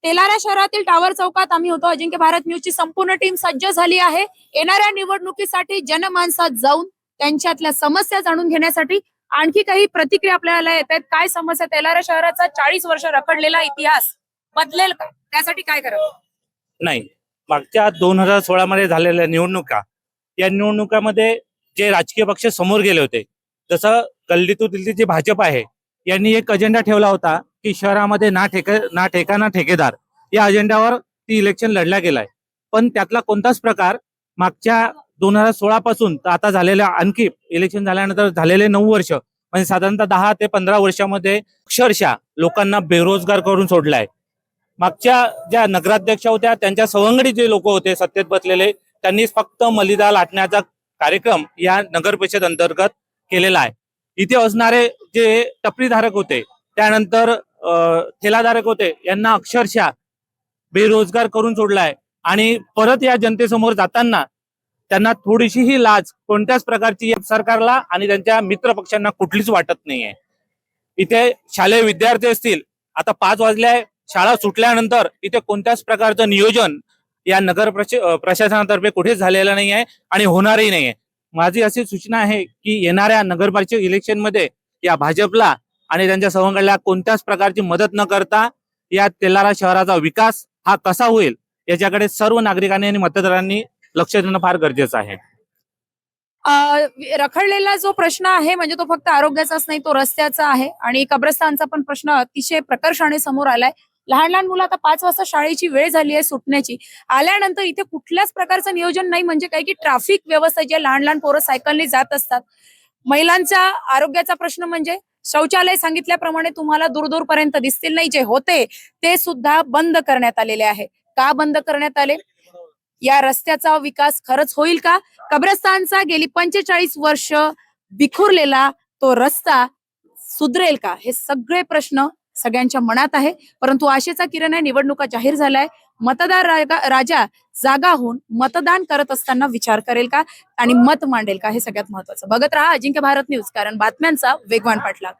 तेलारा शहरातील टावर चौकात आम्ही होतो. अजिंक्य भारत न्यूजची संपूर्ण टीम सज्ज झाली आहे. येणाऱ्या निवडणुकीसाठी जनमानसात जाऊन त्यांच्यातल्या समस्या जाणून घेण्यासाठी. आणखी काही प्रतिक्रिया आपल्याला येत आहेत. काय समस्या? तेलारा शहराचा 40 वर्ष रखडलेला इतिहास बदलेल का? त्यासाठी काय करावं? नाही, मागच्या 2016 मध्ये झालेल्या निवडणुका, या निवडणुकामध्ये जे राजकीय पक्ष समोर गेले होते, जसं गल्लीतून दिल्ली जे भाजप आहे, यांनी एक अजेंडा ठेवला होता की शहरामध्ये ना ठेका ना ठेकेदार, या अजेंड्यावर ती इलेक्शन लढल्या गेलाय. पण त्यातला कोणताच प्रकार मागच्या 2016 पासून तर आता झालेल्या आणखी इलेक्शन झाल्यानंतर झालेले 9 वर्ष, म्हणजे साधारणतः 10 ते 15 वर्षामध्ये अक्षरशः लोकांना बेरोजगार करून सोडलाय. मागच्या ज्या नगराध्यक्षा होत्या, त्यांच्या सवंगडी जे लोक होते सत्तेत बसलेले, त्यांनी फक्त मलिदा लाटण्याचा कार्यक्रम या नगर परिषद अंतर्गत केलेला आहे. इथे असणारे जे टपरीधारक होते, त्यानंतर ठेलाधारक होते, यांना अक्षरशः बेरोजगार करून सोडलाय. आणि परत या जनतेसमोर जाताना त्यांना थोडीशीही लाज कोणत्याच प्रकारची या सरकारला आणि त्यांच्या मित्र पक्षांना कुठलीच वाटत नाहीये. इथे शालेय विद्यार्थी असतील, आता 5 वाजल्या, शाळा सुटल्यानंतर इथे कोणत्याच प्रकारचं नियोजन या नगर प्रशासनातर्फे कुठेच झालेलं नाही आहे आणि होणारही नाहीये. माझी अशी सूचना आहे की येणाऱ्या नगरपालिका इलेक्शन मध्ये या भाजपला आणि त्यांच्या सवंगडला कोणत्याच प्रकारची मदत न करता या तेलारा शहराचा विकास हा कसा होईल याच्याकडे सर्व नागरिकांनी आणि मतदारांनी लक्ष देणं फार गरजेचं आहे. रखडलेला जो प्रश्न आहे म्हणजे तो फक्त आरोग्याचाच नाही, तो रस्त्याचा आहे आणि कब्रस्तानचा पण प्रश्न अतिशय प्रकर्षाने समोर आलाय. लहान लहान मुलं आता 5 वाजता शाळेची वेळ झाली आहे सुटण्याची, आल्यानंतर इथे कुठल्याच प्रकारचं नियोजन नाही. म्हणजे काय की ट्रॅफिक व्यवस्था, जे लहान लहान पोरं सायकलने जात असतात. महिलांच्या आरोग्याचा प्रश्न म्हणजे शौचालय सांगितल्याप्रमाणे तुम्हाला दूर पर्यंत दिसतील नाही, जे होते ते सुद्धा बंद करण्यात आलेले आहे. का बंद करण्यात आले? या रस्त्याचा विकास खरंच होईल का? कब्रस्तानचा गेली 45 वर्ष विखुरलेला तो रस्ता सुधरेल का? हे सगळे प्रश्न सगळ्यांच्या मनात आहे. परंतु आशेचा किरण आहे. निवडणुका जाहीर झालाय. मतदार राजा जागा होऊन मतदान करत असताना विचार करेल का आणि मत मांडेल का? हे सगळ्यात महत्वाचं. बघत राहा अजिंक्य भारत न्यूज, कारण बातम्यांचा वेगवान पाठलाग.